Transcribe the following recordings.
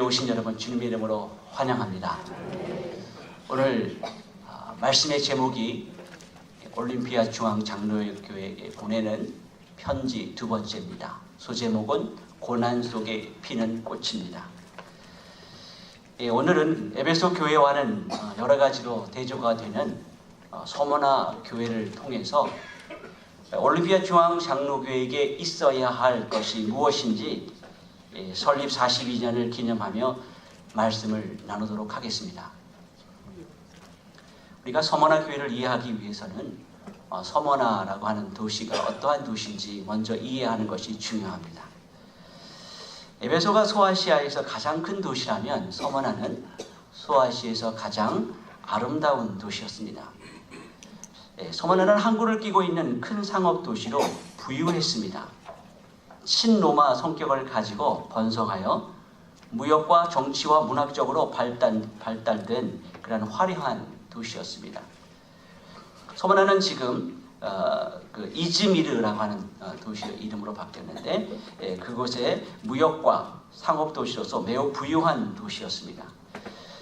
오신 여러분 주님의 이름으로 환영합니다. 오늘 말씀의 제목이 올림피아 중앙장로교회에 보내는 편지 두 번째입니다. 소제목은 고난 속에 피는 꽃입니다. 오늘은 에베소 교회와는 여러 가지로 대조가 되는 서머나 교회를 통해서 올림피아 중앙장로교회에게 있어야 할 것이 무엇인지 설립 42년을 기념하며 말씀을 나누도록 하겠습니다. 우리가 서머나 교회를 이해하기 위해서는 서머나라고 하는 도시가 어떠한 도시인지 먼저 이해하는 것이 중요합니다. 에베소가 소아시아에서 가장 큰 도시라면 서머나는 소아시아에서 가장 아름다운 도시였습니다. 서머나는 항구를 끼고 있는 큰 상업 도시로 부유했습니다. 친로마 성격을 가지고 번성하여 무역과 정치와 문학적으로 발달된 그런 화려한 도시였습니다. 서머나는 지금 이즈미르라고 하는 도시의 이름으로 바뀌었는데 그곳의 무역과 상업 도시로서 매우 부유한 도시였습니다.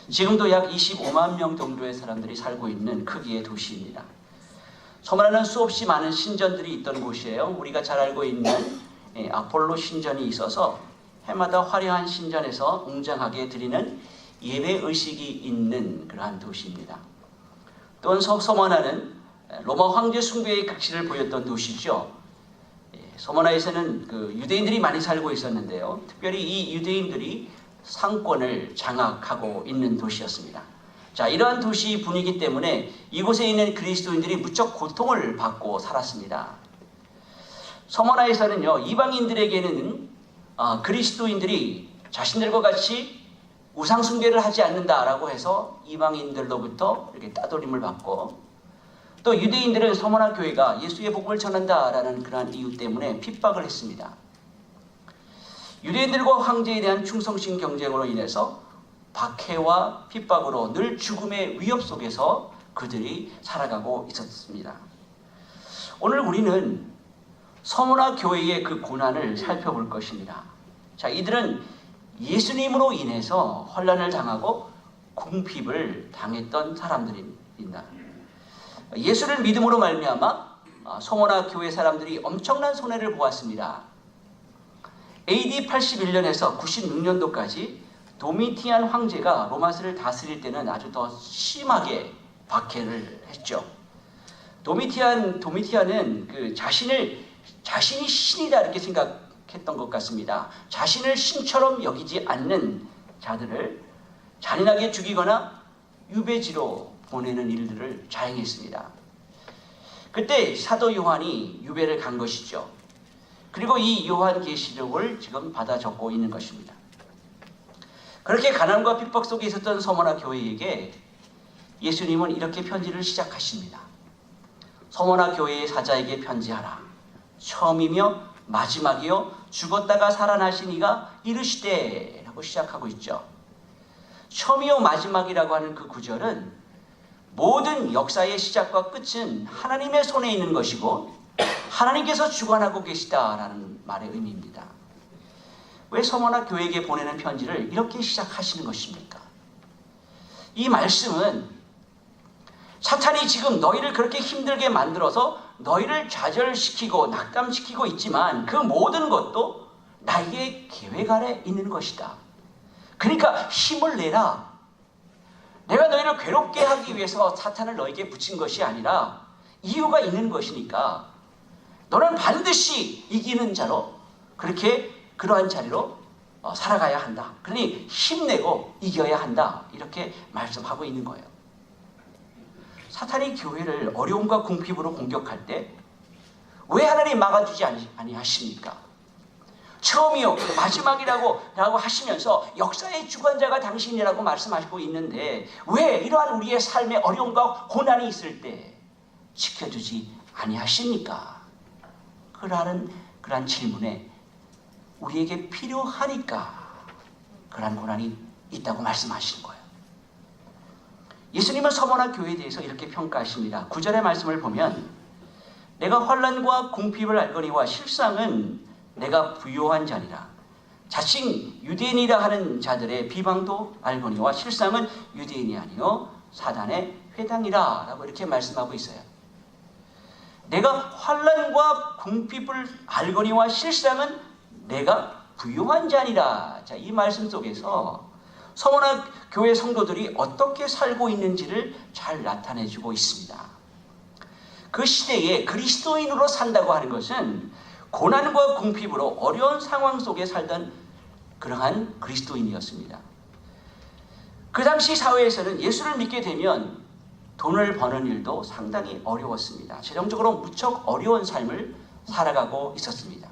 지금도 약 25만 명 정도의 사람들이 살고 있는 크기의 도시입니다. 서머나는 수없이 많은 신전들이 있던 곳이에요. 우리가 잘 알고 있는 아폴로 신전이 있어서 해마다 화려한 신전에서 웅장하게 드리는 예배 의식이 있는 그러한 도시입니다. 또한 서머나는 로마 황제 숭배의 극치를 보였던 도시죠. 서머나에서는 유대인들이 많이 살고 있었는데요. 특별히 이 유대인들이 상권을 장악하고 있는 도시였습니다. 자, 이러한 도시 분위기 때문에 이곳에 있는 그리스도인들이 무척 고통을 받고 살았습니다. 서머나에서는요, 이방인들에게는 그리스도인들이 자신들과 같이 우상 숭배를 하지 않는다라고 해서 이방인들로부터 이렇게 따돌림을 받고, 또 유대인들은 서머나 교회가 예수의 복음을 전한다라는 그러한 이유 때문에 핍박을 했습니다. 유대인들과 황제에 대한 충성심 경쟁으로 인해서 박해와 핍박으로 늘 죽음의 위협 속에서 그들이 살아가고 있었습니다. 오늘 우리는 서머나 교회의 그 고난을 살펴볼 것입니다. 자, 이들은 예수님으로 인해서 환난을 당하고 궁핍을 당했던 사람들입니다. 예수를 믿음으로 말미암아 서머나 교회 사람들이 엄청난 손해를 보았습니다. AD 81년에서 96년도까지 도미티안 황제가 로마스를 다스릴 때는 아주 더 심하게 박해를 했죠. 도미티안은 자신이 신이다 이렇게 생각했던 것 같습니다. 자신을 신처럼 여기지 않는 자들을 잔인하게 죽이거나 유배지로 보내는 일들을 자행했습니다. 그때 사도 요한이 유배를 간 것이죠. 그리고 이 요한계시록을 지금 받아 적고 있는 것입니다. 그렇게 가난과 핍박 속에 있었던 서머나 교회에게 예수님은 이렇게 편지를 시작하십니다. 서머나 교회의 사자에게 편지하라. 처음이며 마지막이요 죽었다가 살아나신 이가 이르시되 라고 시작하고 있죠. 처음이요 마지막이라고 하는 그 구절은 모든 역사의 시작과 끝은 하나님의 손에 있는 것이고 하나님께서 주관하고 계시다라는 말의 의미입니다. 왜 서머나 교회에게 보내는 편지를 이렇게 시작하시는 것입니까? 이 말씀은 사탄이 지금 너희를 그렇게 힘들게 만들어서 너희를 좌절시키고 낙담시키고 있지만 그 모든 것도 나에게 계획 아래 있는 것이다. 그러니까 힘을 내라. 내가 너희를 괴롭게 하기 위해서 사탄을 너에게 붙인 것이 아니라 이유가 있는 것이니까 너는 반드시 이기는 자로 그러한 자리로 살아가야 한다. 그러니 힘내고 이겨야 한다. 이렇게 말씀하고 있는 거예요. 사탄이 교회를 어려움과 궁핍으로 공격할 때 왜 하나님 막아주지 아니하십니까? 처음이요 마지막이라고 하시면서 역사의 주관자가 당신이라고 말씀하시고 있는데 왜 이러한 우리의 삶의 어려움과 고난이 있을 때 지켜주지 아니하십니까? 그러한 질문에 우리에게 필요하니까 그러한 고난이 있다고 말씀하시는 거예요. 예수님은 서머나 교회에 대해서 이렇게 평가하십니다. 9절의 말씀을 보면 내가 환난과 궁핍을 알거니와 실상은 내가 부요한 자니라. 자칭 유대인이라 하는 자들의 비방도 알거니와 실상은 유대인이 아니요 사단의 회당이라 라고 이렇게 말씀하고 있어요. 내가 환난과 궁핍을 알거니와 실상은 내가 부요한 자니라. 자, 이 말씀 속에서 서머나 교회 성도들이 어떻게 살고 있는지를 잘 나타내주고 있습니다. 그 시대에 그리스도인으로 산다고 하는 것은 고난과 궁핍으로 어려운 상황 속에 살던 그러한 그리스도인이었습니다. 그 당시 사회에서는 예수를 믿게 되면 돈을 버는 일도 상당히 어려웠습니다. 재정적으로 무척 어려운 삶을 살아가고 있었습니다.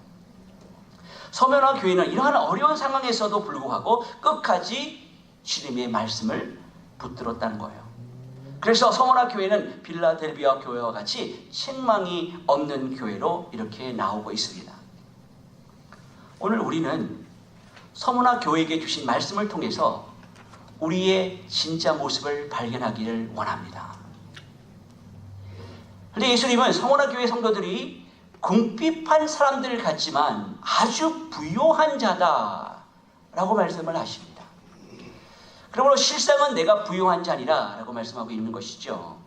서면화 교회는 이러한 어려운 상황에서도 불구하고 끝까지 주님의 말씀을 붙들었다는 거예요. 그래서 서머나 교회는 빌라델비아 교회와 같이 책망이 없는 교회로 이렇게 나오고 있습니다. 오늘 우리는 서머나 교회에게 주신 말씀을 통해서 우리의 진짜 모습을 발견하기를 원합니다. 그런데 예수님은 서머나 교회 성도들이 궁핍한 사람들 같지만 아주 부요한 자다라고 말씀을 하십니다. 그러므로 실상은 내가 부요한 자니라 라고 말씀하고 있는 것이죠.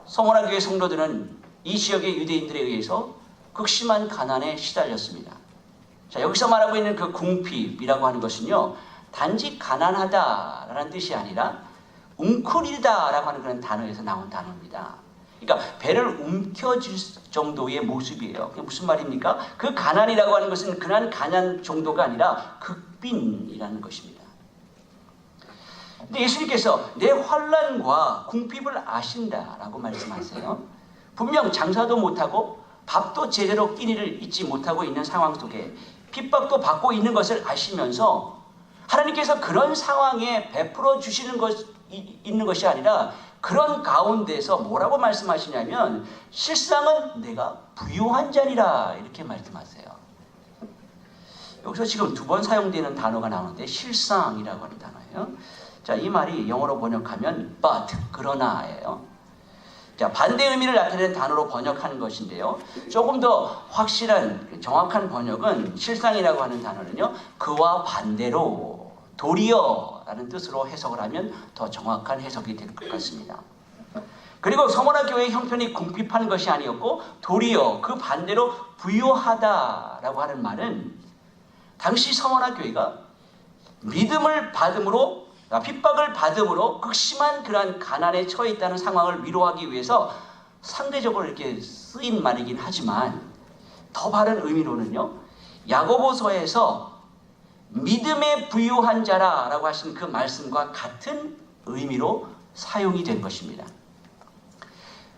서머나 교회 성도들은 이 지역의 유대인들에 의해서 극심한 가난에 시달렸습니다. 자, 여기서 말하고 있는 그 궁핍이라고 하는 것은요, 단지 가난하다라는 뜻이 아니라 웅크리다라고 하는 그런 단어에서 나온 단어입니다. 그러니까 배를 움켜쥘 정도의 모습이에요. 그게 무슨 말입니까? 그 가난이라고 하는 것은 그냥 가난 정도가 아니라 극빈이라는 것입니다. 근데 예수님께서 내 환난과 궁핍을 아신다라고 말씀하세요. 분명 장사도 못하고 밥도 제대로 끼니를 잊지 못하고 있는 상황 속에 핍박도 받고 있는 것을 아시면서 하나님께서 그런 상황에 베풀어 주시는 있는 것이 아니라 그런 가운데서 뭐라고 말씀하시냐면 실상은 내가 부요한 자니라 이렇게 말씀하세요. 여기서 지금 두 번 사용되는 단어가 나오는데 실상이라고 하는 단어예요. 자, 이 말이 영어로 번역하면 but, 그러나예요. 자, 반대 의미를 나타내는 단어로 번역하는 것인데요. 조금 더 확실한 정확한 번역은 실상이라고 하는 단어는요, 그와 반대로 도리어라는 뜻으로 해석을 하면 더 정확한 해석이 될 것 같습니다. 그리고 서머나 교회의 형편이 궁핍한 것이 아니었고 도리어 그 반대로 부요하다라고 하는 말은 당시 서머나 교회가 믿음을 받음으로 핍박을 받음으로 극심한 그러한 가난에 처해 있다는 상황을 위로하기 위해서 상대적으로 이렇게 쓰인 말이긴 하지만 더 바른 의미로는요, 야고보서에서 믿음에 부유한 자라라고 하신 그 말씀과 같은 의미로 사용이 된 것입니다.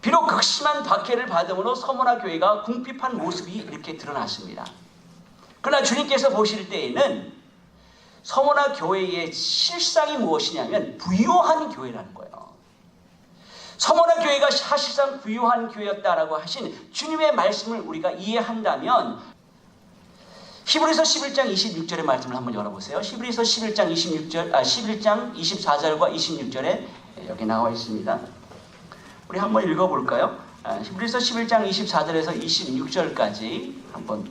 비록 극심한 박해를 받음으로 서머나 교회가 궁핍한 모습이 이렇게 드러났습니다. 그러나 주님께서 보실 때에는 서머나 교회의 실상이 무엇이냐면 부요한 교회라는 거예요. 서머나 교회가 사실상 부요한 교회였다라고 하신 주님의 말씀을 우리가 이해한다면 히브리서 11장 26절의 말씀을 한번 열어보세요. 히브리서 11장 11장 24절과 26절에 여기 나와 있습니다. 우리 한번 읽어볼까요? 히브리서 11장 24절에서 26절까지 한번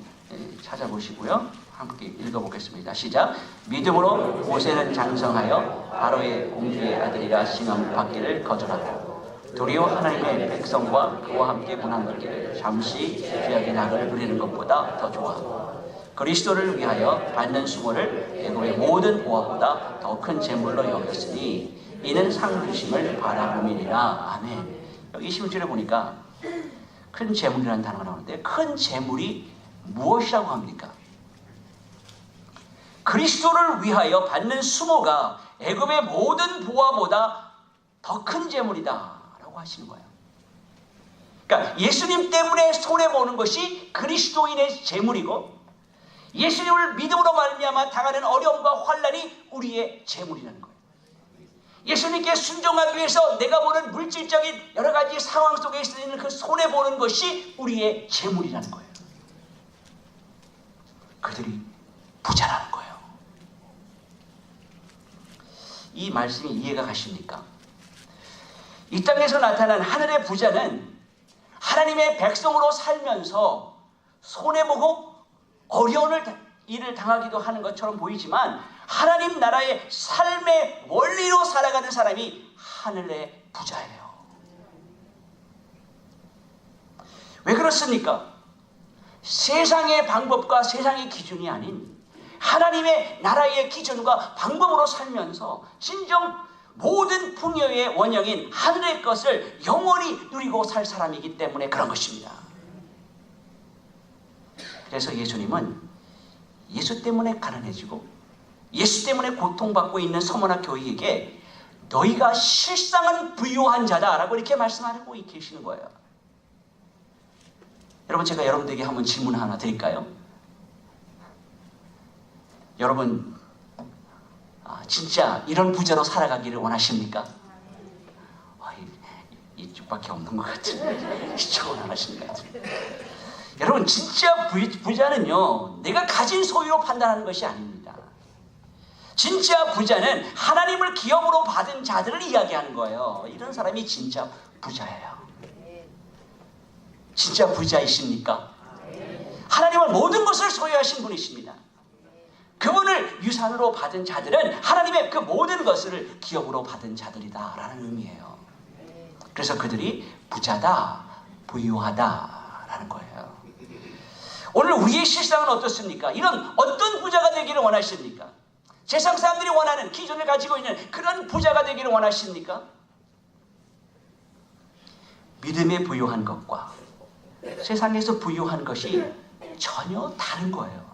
찾아보시고요. 함께 읽어보겠습니다. 시작. 믿음으로 모세는 장성하여 바로의 공주의 아들이라 칭함 받기를 거절하고 도리어 하나님의 백성과 그와 함께 문안 길을 잠시 귀하게 낙을 누리는 것보다 더 좋아하고 그리스도를 위하여 받는 수고를 애굽의 모든 보화보다 더 큰 재물로 여겼으니 이는 상 주심을 바라봄이니라. 아멘. 여기 16절에 보니까 큰 재물이라는 단어가 나오는데 큰 재물이 무엇이라고 합니까? 그리스도를 위하여 받는 수모가 애굽의 모든 보화보다 더 큰 재물이다라고 하시는 거예요. 그러니까 예수님 때문에 손해보는 것이 그리스도인의 재물이고 예수님을 믿음으로 말미암아 당하는 어려움과 환난이 우리의 재물이라는 거예요. 예수님께 순종하기 위해서 내가 보는 물질적인 여러 가지 상황 속에 있는 그 손해보는 것이 우리의 재물이라는 거예요. 그들이 부자라는 거예요. 이 말씀이 이해가 가십니까? 이 땅에서 나타난 하늘의 부자는 하나님의 백성으로 살면서 손해보고 어려움을 일을 당하기도 하는 것처럼 보이지만 하나님 나라의 삶의 원리로 살아가는 사람이 하늘의 부자예요. 왜 그렇습니까? 세상의 방법과 세상의 기준이 아닌 하나님의 나라의 기준과 방법으로 살면서 진정 모든 풍요의 원형인 하늘의 것을 영원히 누리고 살 사람이기 때문에 그런 것입니다. 그래서 예수님은 예수 때문에 가난해지고 예수 때문에 고통받고 있는 서머나 교회에게 너희가 실상은 부유한 자다라고 이렇게 말씀하고 계시는 거예요. 여러분, 제가 여러분들에게 한번 질문 하나 드릴까요? 여러분, 진짜 이런 부자로 살아가기를 원하십니까? 이쪽밖에 없는 것 같은데 이쪽은 안 하시는 것 같은데. 여러분, 진짜 부자는요, 내가 가진 소유로 판단하는 것이 아닙니다. 진짜 부자는 하나님을 기업으로 받은 자들을 이야기하는 거예요. 이런 사람이 진짜 부자예요. 진짜 부자이십니까? 하나님은 모든 것을 소유하신 분이십니다. 그분을 유산으로 받은 자들은 하나님의 그 모든 것을 기업으로 받은 자들이다라는 의미예요. 그래서 그들이 부자다, 부유하다라는 거예요. 오늘 우리의 실상은 어떻습니까? 이런 어떤 부자가 되기를 원하십니까? 세상 사람들이 원하는 기준을 가지고 있는 그런 부자가 되기를 원하십니까? 믿음에 부유한 것과 세상에서 부유한 것이 전혀 다른 거예요.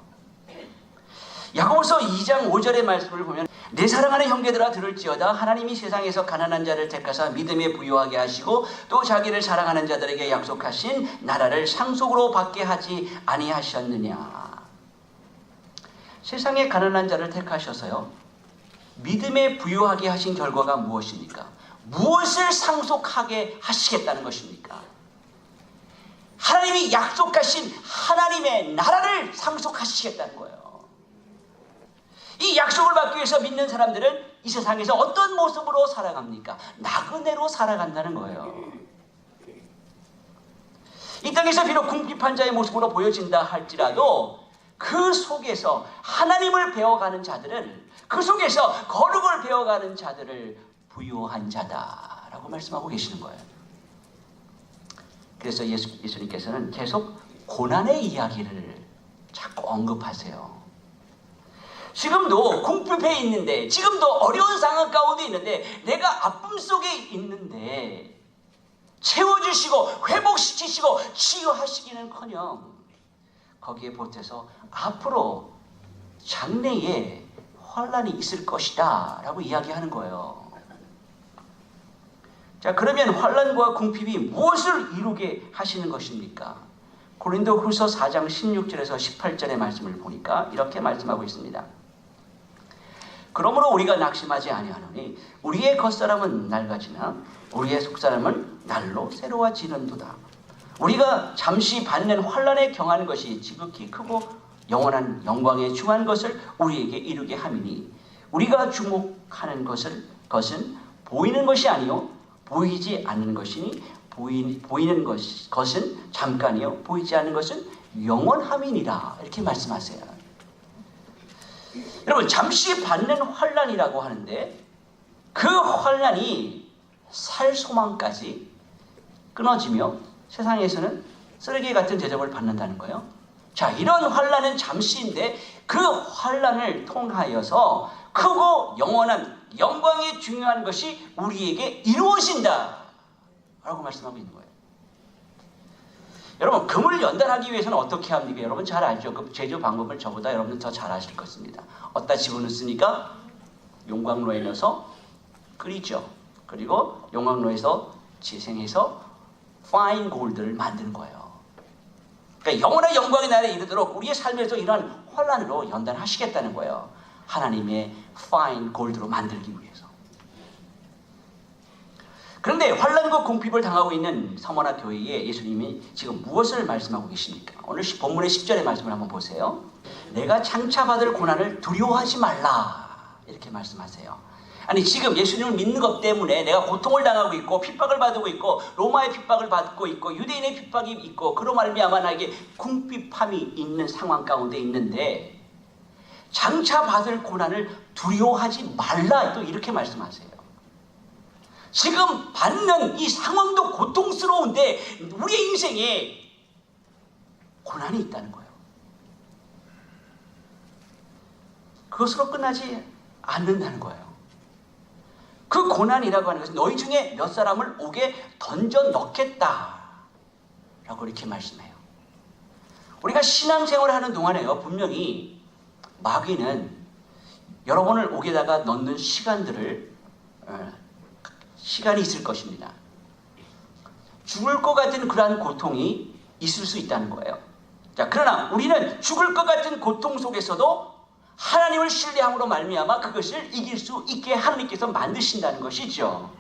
야고보서 2장 5절의 말씀을 보면 내 사랑하는 형제들아 들을지어다 하나님이 세상에서 가난한 자를 택하사 믿음에 부유하게 하시고 또 자기를 사랑하는 자들에게 약속하신 나라를 상속으로 받게 하지 아니하셨느냐. 세상에 가난한 자를 택하셔서요, 믿음에 부유하게 하신 결과가 무엇입니까? 무엇을 상속하게 하시겠다는 것입니까? 하나님이 약속하신 하나님의 나라를 상속하시겠다는 거예요. 이 약속을 받기 위해서 믿는 사람들은 이 세상에서 어떤 모습으로 살아갑니까? 나그네로 살아간다는 거예요. 이 땅에서 비록 궁핍한 자의 모습으로 보여진다 할지라도 그 속에서 하나님을 배워가는 자들은, 그 속에서 거룩을 배워가는 자들을 부유한 자다라고 말씀하고 계시는 거예요. 그래서 예수님께서는 계속 고난의 이야기를 자꾸 언급하세요. 지금도 궁핍해 있는데, 지금도 어려운 상황 가운데 있는데, 내가 아픔 속에 있는데 채워주시고 회복시키시고 치유하시기는커녕 거기에 보태서 앞으로 장래에 환난이 있을 것이다 라고 이야기하는 거예요. 자, 그러면 환난과 궁핍이 무엇을 이루게 하시는 것입니까? 고린도후서 4장 16절에서 18절의 말씀을 보니까 이렇게 말씀하고 있습니다. 그러므로 우리가 낙심하지 아니하노니 우리의 겉사람은 낡아지나 우리의 속사람은 날로 새로워지는도다. 우리가 잠시 받는 환난에 경한 것이 지극히 크고 영원한 영광에 중한 것을 우리에게 이루게 함이니 우리가 주목하는 것은 보이는 것이 아니요 보이지 않는 것이니 보이는 것은 잠깐이요 보이지 않는 것은 영원함이니라. 이렇게 말씀하세요. 여러분, 잠시 받는 환난이라고 하는데 그 환난이 살 소망까지 끊어지며 세상에서는 쓰레기 같은 대접을 받는다는 거예요. 자, 이런 환난은 잠시인데 그 환난을 통하여서 크고 영원한 영광이 중요한 것이 우리에게 이루어진다 라고 말씀하고 있는 거예요. 여러분, 금을 연단하기 위해서는 어떻게 합니까? 여러분 잘 알죠? 그 제조 방법을 저보다 여러분은 더 잘 아실 것입니다. 어디다 집어넣습니까? 용광로에 넣어서 끓이죠. 그리고 용광로에서 재생해서 파인 골드를 만드는 거예요. 그러니까 영원한 영광의 날에 이르도록 우리의 삶에서 이러한 환난으로 연단하시겠다는 거예요. 하나님의 파인 골드로 만들기 위해서. 그런데 환난과 궁핍을 당하고 있는 서머나 교회에 예수님이 지금 무엇을 말씀하고 계십니까? 오늘 본문의 10절의 말씀을 한번 보세요. 내가 장차 받을 고난을 두려워하지 말라 이렇게 말씀하세요. 아니, 지금 예수님을 믿는 것 때문에 내가 고통을 당하고 있고 핍박을 받고 있고 로마의 핍박을 받고 있고 유대인의 핍박이 있고 그로 말미암아 나에게 궁핍함이 있는 상황 가운데 있는데 장차 받을 고난을 두려워하지 말라 또 이렇게 말씀하세요. 지금 받는 이 상황도 고통스러운데 우리의 인생에 고난이 있다는 거예요. 그것으로 끝나지 않는다는 거예요. 그 고난이라고 하는 것은 너희 중에 몇 사람을 옥에 던져 넣겠다 라고 이렇게 말씀해요. 우리가 신앙생활을 하는 동안에요, 분명히 마귀는 여러분을 옥에다가 넣는 시간이 있을 것입니다. 죽을 것 같은 그러한 고통이 있을 수 있다는 거예요. 자, 그러나 우리는 죽을 것 같은 고통 속에서도 하나님을 신뢰함으로 말미암아 그것을 이길 수 있게 하나님께서 만드신다는 것이죠.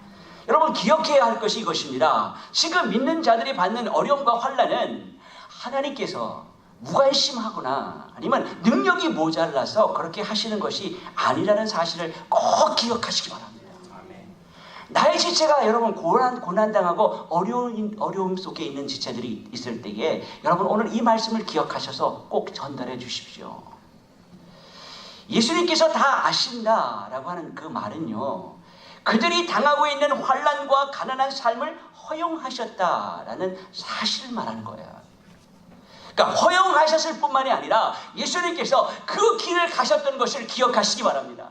여러분 기억해야 할 것이 이것입니다. 지금 믿는 자들이 받는 어려움과 환난은 하나님께서 무관심하거나 아니면 능력이 모자라서 그렇게 하시는 것이 아니라는 사실을 꼭 기억하시기 바랍니다. 나의 지체가 여러분 고난당하고 어려움 속에 있는 지체들이 있을 때에 여러분 오늘 이 말씀을 기억하셔서 꼭 전달해 주십시오. 예수님께서 다 아신다라고 하는 그 말은요, 그들이 당하고 있는 환난과 가난한 삶을 허용하셨다라는 사실을 말하는 거예요. 그러니까 허용하셨을 뿐만이 아니라 예수님께서 그 길을 가셨던 것을 기억하시기 바랍니다.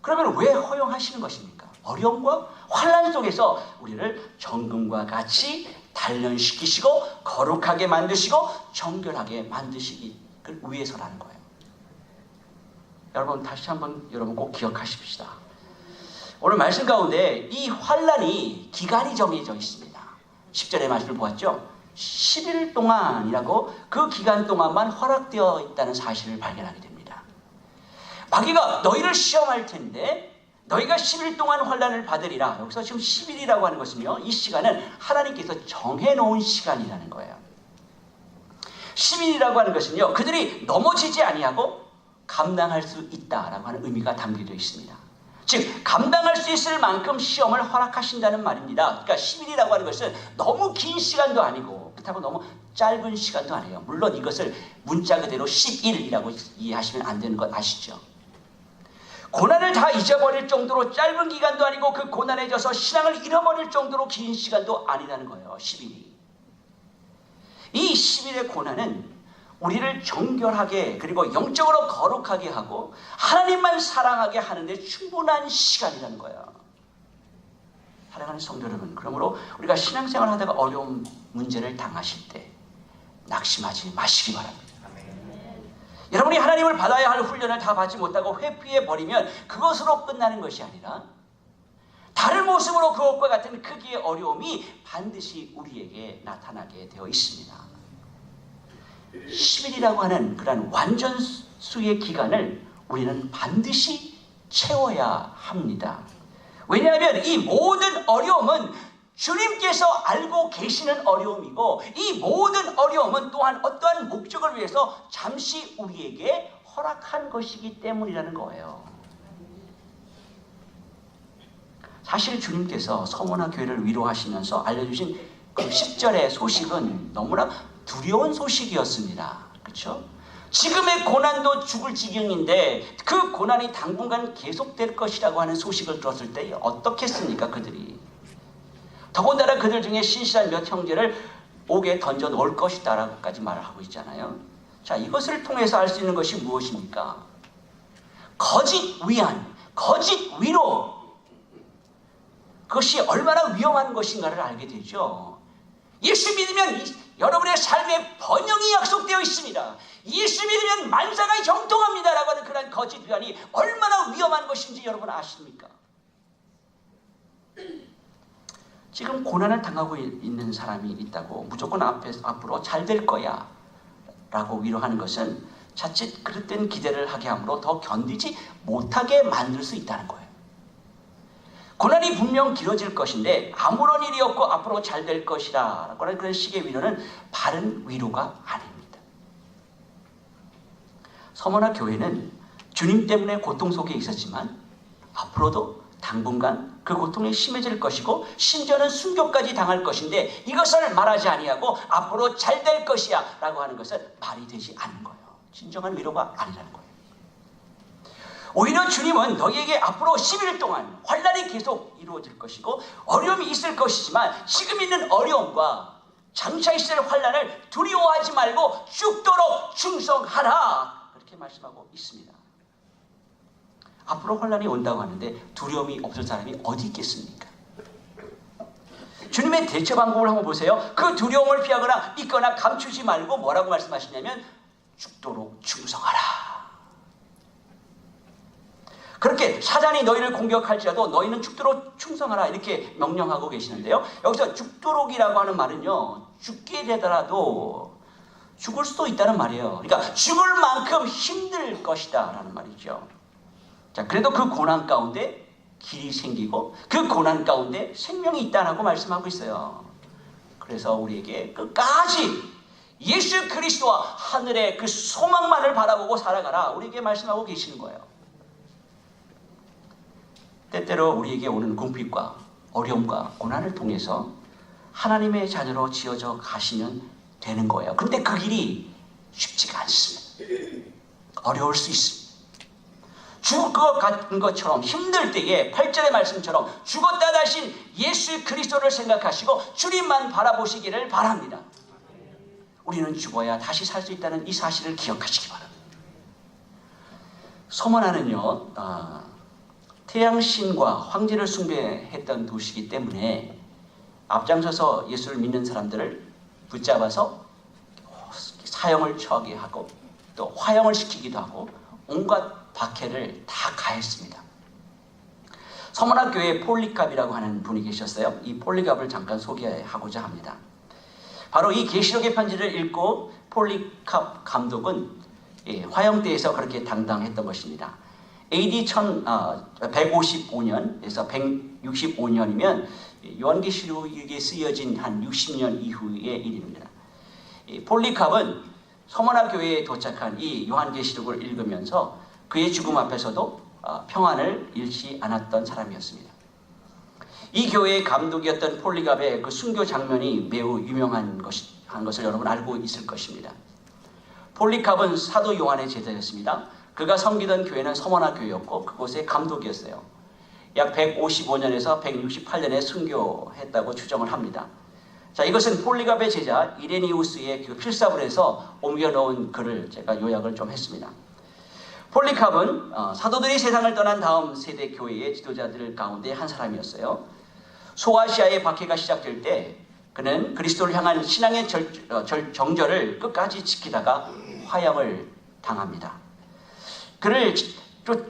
그러면 왜 허용하시는 것입니까? 어려움과 환난 속에서 우리를 정금과 같이 단련시키시고 거룩하게 만드시고 정결하게 만드시기 위해서라는 거예요. 여러분 다시 한번 여러분 꼭 기억하십시다. 오늘 말씀 가운데 이 환난이 기간이 정해져 있습니다. 10절의 말씀을 보았죠. 10일 동안이라고 그 기간 동안만 허락되어 있다는 사실을 발견하게 됩니다. 마귀가 너희를 시험할 텐데 너희가 10일 동안 환난을 받으리라. 여기서 지금 10일이라고 하는 것은요, 이 시간은 하나님께서 정해놓은 시간이라는 거예요. 10일이라고 하는 것은요, 그들이 넘어지지 아니하고 감당할 수 있다라고 하는 의미가 담겨져 있습니다. 즉 감당할 수 있을 만큼 시험을 허락하신다는 말입니다. 그러니까 10일이라고 하는 것은 너무 긴 시간도 아니고 그렇다고 너무 짧은 시간도 아니에요. 물론 이것을 문자 그대로 10일이라고 이해하시면 안 되는 것 아시죠? 고난을 다 잊어버릴 정도로 짧은 기간도 아니고 그 고난에 져서 신앙을 잃어버릴 정도로 긴 시간도 아니라는 거예요. 10일이. 이 10일의 고난은 우리를 정결하게 그리고 영적으로 거룩하게 하고 하나님만 사랑하게 하는데 충분한 시간이라는 거예요. 사랑하는 성도 여러분, 그러므로 우리가 신앙생활 하다가 어려운 문제를 당하실 때 낙심하지 마시기 바랍니다. 여러분이 하나님을 받아야 할 훈련을 다 받지 못하고 회피해버리면 그것으로 끝나는 것이 아니라 다른 모습으로 그것과 같은 크기의 어려움이 반드시 우리에게 나타나게 되어 있습니다. 10일이라고 하는 그런 완전수의 기간을 우리는 반드시 채워야 합니다. 왜냐하면 이 모든 어려움은 주님께서 알고 계시는 어려움이고 이 모든 어려움은 또한 어떠한 목적을 위해서 잠시 우리에게 허락한 것이기 때문이라는 거예요. 사실 주님께서 서머나 교회를 위로하시면서 알려주신 그 10절의 소식은 너무나 두려운 소식이었습니다. 그렇죠? 지금의 고난도 죽을 지경인데 그 고난이 당분간 계속될 것이라고 하는 소식을 들었을 때 어떻겠습니까? 그들이. 더군다나 그들 중에 신실한 몇 형제를 옥에 던져 놓을 것이다 라고까지 말을 하고 있잖아요. 자, 이것을 통해서 알 수 있는 것이 무엇입니까? 거짓 위안, 거짓 위로, 그것이 얼마나 위험한 것인가를 알게 되죠. 예수 믿으면 여러분의 삶에 번영이 약속되어 있습니다. 예수 믿으면 만사가 형통합니다라고 하는 그런 거짓 위안이 얼마나 위험한 것인지 여러분 아십니까? 지금 고난을 당하고 있는 사람이 있다고 무조건 앞으로 잘 될 거야 라고 위로하는 것은 자칫 그릇된 기대를 하게 함으로 더 견디지 못하게 만들 수 있다는 거예요. 고난이 분명 길어질 것인데 아무런 일이 없고 앞으로 잘 될 것이다 라고 하는 그런 식의 위로는 바른 위로가 아닙니다. 서머나 교회는 주님 때문에 고통 속에 있었지만 앞으로도 당분간 그 고통이 심해질 것이고 심지어는 순교까지 당할 것인데 이것을 말하지 아니하고 앞으로 잘 될 것이야 라고 하는 것은 말이 되지 않는 거예요. 진정한 위로가 아니라는 거예요. 오히려 주님은 너희에게 앞으로 10일 동안 환난이 계속 이루어질 것이고 어려움이 있을 것이지만 지금 있는 어려움과 장차 있을 환난을 두려워하지 말고 죽도록 충성하라, 그렇게 말씀하고 있습니다. 앞으로 환난이 온다고 하는데 두려움이 없을 사람이 어디 있겠습니까? 주님의 대처 방법을 한번 보세요. 그 두려움을 피하거나 믿거나 감추지 말고 뭐라고 말씀하시냐면 죽도록 충성하라. 그렇게 사단이 너희를 공격할지라도 너희는 죽도록 충성하라, 이렇게 명령하고 계시는데요. 여기서 죽도록이라고 하는 말은요, 죽게 되더라도 죽을 수도 있다는 말이에요. 그러니까 죽을 만큼 힘들 것이다 라는 말이죠. 자, 그래도 그 고난 가운데 길이 생기고 그 고난 가운데 생명이 있다라고 말씀하고 있어요. 그래서 우리에게 끝까지 예수 그리스도와 하늘의 그 소망만을 바라보고 살아가라, 우리에게 말씀하고 계시는 거예요. 때때로 우리에게 오는 궁핍과 어려움과 고난을 통해서 하나님의 자녀로 지어져 가시면 되는 거예요. 근데 그 길이 쉽지가 않습니다. 어려울 수 있습니다. 죽을 것 같은 것처럼 힘들 때에 8절의 말씀처럼 죽었다 다신 예수 그리스도를 생각하시고 주님만 바라보시기를 바랍니다. 우리는 죽어야 다시 살 수 있다는 이 사실을 기억하시기 바랍니다. 소모나는요, 태양신과 황제를 숭배했던 도시이기 때문에 앞장서서 예수를 믿는 사람들을 붙잡아서 사형을 처하게 하고 또 화형을 시키기도 하고 온갖 박해를 다 가했습니다. 서머나 교회에 폴리캅이라고 하는 분이 계셨어요. 이 폴리캅을 잠깐 소개하고자 합니다. 바로 이 계시록의 편지를 읽고 폴리캅 감독은 화형대에서 그렇게 당당했던 것입니다. AD 155년에서 165년이면 요한계시록에 쓰여진 한 60년 이후의 일입니다. 폴리캅은 서머나 교회에 도착한 이 요한계시록을 읽으면서 그의 죽음 앞에서도 평안을 잃지 않았던 사람이었습니다. 이 교회의 감독이었던 폴리캅의 그 순교 장면이 매우 유명한 것을 여러분 알고 있을 것입니다. 폴리캅은 사도 요한의 제자였습니다. 그가 섬기던 교회는 서머나 교회였고 그곳의 감독이었어요. 약 155년에서 168년에 순교했다고 추정을 합니다. 자, 이것은 폴리캅의 제자 이레니우스의 그 필사를 해서 옮겨놓은 글을 제가 요약을 좀 했습니다. 폴리캅은 사도들이 세상을 떠난 다음 세대 교회의 지도자들 가운데 한 사람이었어요. 소아시아의 박해가 시작될 때 그는 그리스도를 향한 신앙의 정절을 끝까지 지키다가 화형을 당합니다. 그를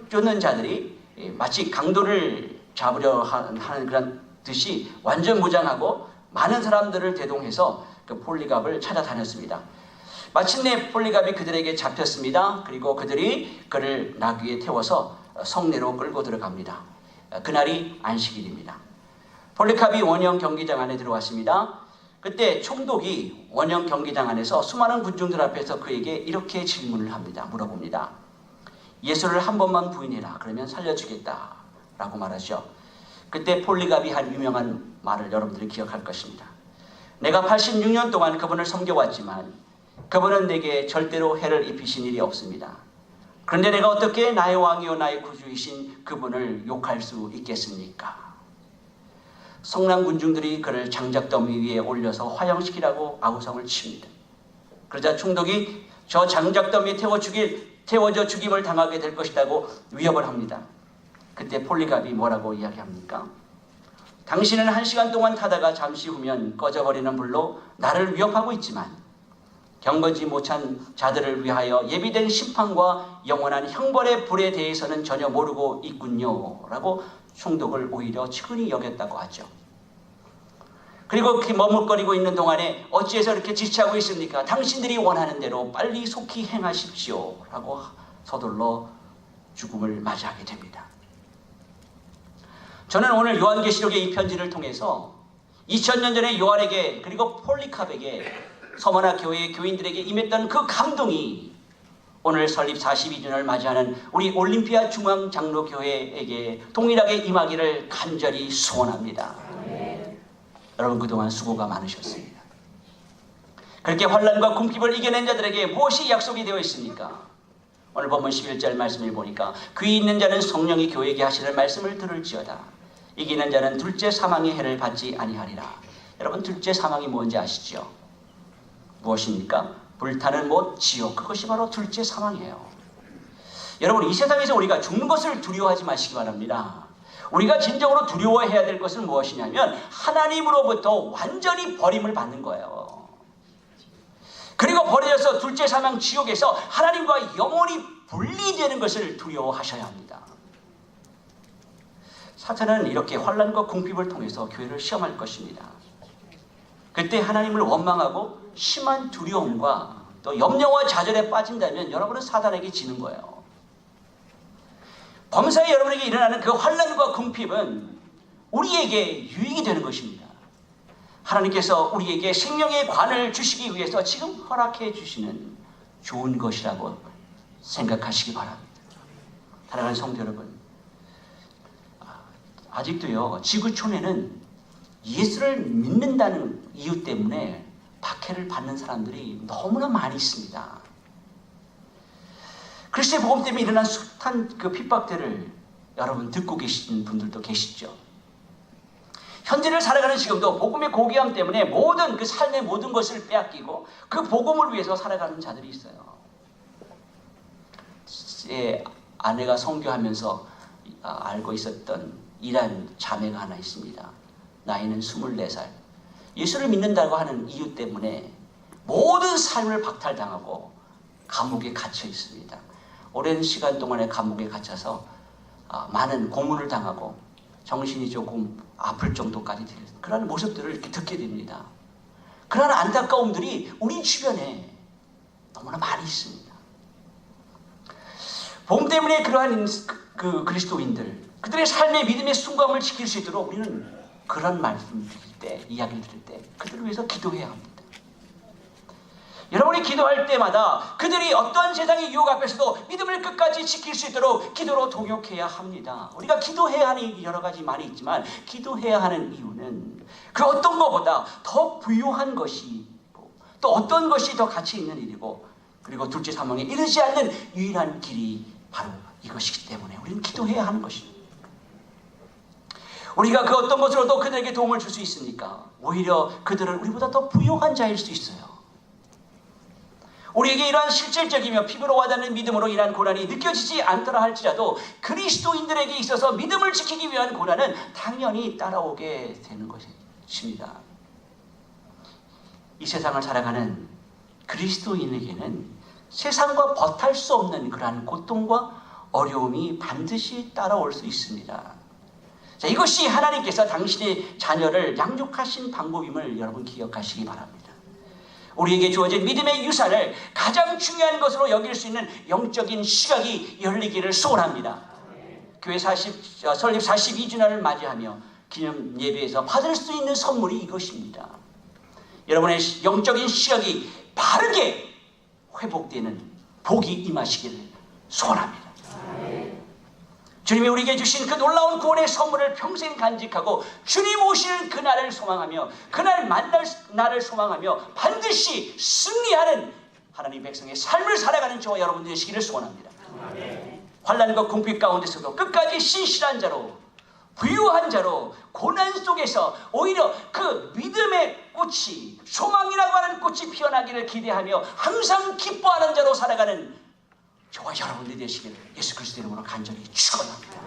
쫓는 자들이 마치 강도를 잡으려 하는 그런 듯이 완전 무장하고 많은 사람들을 대동해서 그 폴리캅을 찾아다녔습니다. 마침내 폴리캅이 그들에게 잡혔습니다. 그리고 그들이 그를 나귀에 태워서 성내로 끌고 들어갑니다. 그날이 안식일입니다. 폴리캅이 원형 경기장 안에 들어왔습니다. 그때 총독이 원형 경기장 안에서 수많은 군중들 앞에서 그에게 이렇게 질문을 합니다. 물어봅니다. 예수를 한 번만 부인해라. 그러면 살려주겠다. 라고 말하죠. 그때 폴리캅이 한 유명한 말을 여러분들이 기억할 것입니다. 내가 86년 동안 그분을 섬겨왔지만 그분은 내게 절대로 해를 입히신 일이 없습니다. 그런데 내가 어떻게 나의 왕이요 나의 구주이신 그분을 욕할 수 있겠습니까? 성난 군중들이 그를 장작더미 위에 올려서 화형시키라고 아우성을 칩니다. 그러자 총독이 저 장작더미에 태워져 죽임을 당하게 될 것이라고 위협을 합니다. 그때 폴리캅이 뭐라고 이야기합니까? 당신은 1시간 동안 타다가 잠시 후면 꺼져버리는 불로 나를 위협하고 있지만 경건지 못한 자들을 위하여 예비된 심판과 영원한 형벌의 불에 대해서는 전혀 모르고 있군요. 라고 총독을 오히려 측은히 여겼다고 하죠. 그리고 그렇게 머뭇거리고 있는 동안에 어찌해서 이렇게 지체하고 있습니까? 당신들이 원하는 대로 빨리 속히 행하십시오. 라고 서둘러 죽음을 맞이하게 됩니다. 저는 오늘 요한계시록의 이 편지를 통해서 2000년 전에 요한에게 그리고 폴리캅에게 서머나 교회의 교인들에게 임했던 그 감동이 오늘 설립 42주년을 맞이하는 우리 올림피아 중앙장로교회에게 동일하게 임하기를 간절히 소원합니다. 네. 여러분 그동안 수고가 많으셨습니다. 그렇게 환난과 궁핍을 이겨낸 자들에게 무엇이 약속이 되어 있습니까? 오늘 본문 11절 말씀을 보니까 귀 있는 자는 성령이 교회에게 하시는 말씀을 들을지어다. 이기는 자는 둘째 사망의 해를 받지 아니하리라. 여러분, 둘째 사망이 뭔지 아시죠? 무엇입니까? 불타는 못, 지옥. 그것이 바로 둘째 사망이에요. 여러분, 이 세상에서 우리가 죽는 것을 두려워하지 마시기 바랍니다. 우리가 진정으로 두려워해야 될 것은 무엇이냐면 하나님으로부터 완전히 버림을 받는 거예요. 그리고 버려져서 둘째 사망 지옥에서 하나님과 영원히 분리되는 것을 두려워하셔야 합니다. 사탄은 이렇게 환난과 궁핍을 통해서 교회를 시험할 것입니다. 그때 하나님을 원망하고 심한 두려움과 또 염려와 좌절에 빠진다면 여러분은 사탄에게 지는 거예요. 범사에 여러분에게 일어나는 그 환난과 궁핍은 우리에게 유익이 되는 것입니다. 하나님께서 우리에게 생명의 관을 주시기 위해서 지금 허락해 주시는 좋은 것이라고 생각하시기 바랍니다. 사랑하는 성도 여러분, 아직도요 지구촌에는 예수를 믿는다는 이유 때문에 박해를 받는 사람들이 너무나 많이 있습니다. 그리스도의 복음 때문에 일어난 숱한 그 핍박들을 여러분 듣고 계신 분들도 계시죠. 현재를 살아가는 지금도 복음의 고귀함 때문에 모든 그 삶의 모든 것을 빼앗기고 그 복음을 위해서 살아가는 자들이 있어요. 제 아내가 선교하면서 알고 있었던 이란 자매가 하나 있습니다. 나이는 24살. 예수를 믿는다고 하는 이유 때문에 모든 삶을 박탈당하고 감옥에 갇혀 있습니다. 오랜 시간 동안에 감옥에 갇혀서 많은 고문을 당하고 정신이 조금 아플 정도까지 되는 그런 모습들을 이렇게 듣게 됩니다. 그런 안타까움들이 우리 주변에 너무나 많이 있습니다. 복음 때문에 그러한 그 그리스도인들, 그들의 삶의 믿음의 순감을 지킬 수 있도록 우리는 그런 말씀 드릴 때, 이야기를 들을 때 그들을 위해서 기도해야 합니다. 여러분이 기도할 때마다 그들이 어떠한 세상의 유혹 앞에서도 믿음을 끝까지 지킬 수 있도록 기도로 동역해야 합니다. 우리가 기도해야 하는 일이 여러 가지 많이 있지만 기도해야 하는 이유는 그 어떤 것보다 더 부유한 것이 또 어떤 것이 더 가치 있는 일이고 그리고 둘째 사망에 이르지 않는 유일한 길이 바로 이것이기 때문에 우리는 기도해야 하는 것입니다. 우리가 그 어떤 것으로도 그들에게 도움을 줄 수 있습니까? 오히려 그들은 우리보다 더 부유한 자일 수 있어요. 우리에게 이러한 실질적이며 피부로 와닿는 믿음으로 인한 고난이 느껴지지 않더라 할지라도 그리스도인들에게 있어서 믿음을 지키기 위한 고난은 당연히 따라오게 되는 것입니다. 이 세상을 살아가는 그리스도인에게는 세상과 버탈 수 없는 그러한 고통과 어려움이 반드시 따라올 수 있습니다. 자, 이것이 하나님께서 당신의 자녀를 양육하신 방법임을 여러분 기억하시기 바랍니다. 우리에게 주어진 믿음의 유산을 가장 중요한 것으로 여길 수 있는 영적인 시각이 열리기를 소원합니다. 교회 설립 42주년을 맞이하며 기념 예배에서 받을 수 있는 선물이 이것입니다. 여러분의 영적인 시각이 바르게 회복되는 복이 임하시기를 소원합니다. 주님이 우리에게 주신 그 놀라운 구원의 선물을 평생 간직하고 주님 오시는 그날을 소망하며 그날 만날 날을 소망하며 반드시 승리하는 하나님 백성의 삶을 살아가는 저와 여러분 되시기를 소원합니다. 환난과 궁핍 가운데서도 끝까지 신실한 자로 부유한 자로 고난 속에서 오히려 그 믿음의 꽃이 소망이라고 하는 꽃이 피어나기를 기대하며 항상 기뻐하는 자로 살아가는 저와 여러분들이 되시기를 예수 그리스도 이름으로 간절히 축원합니다.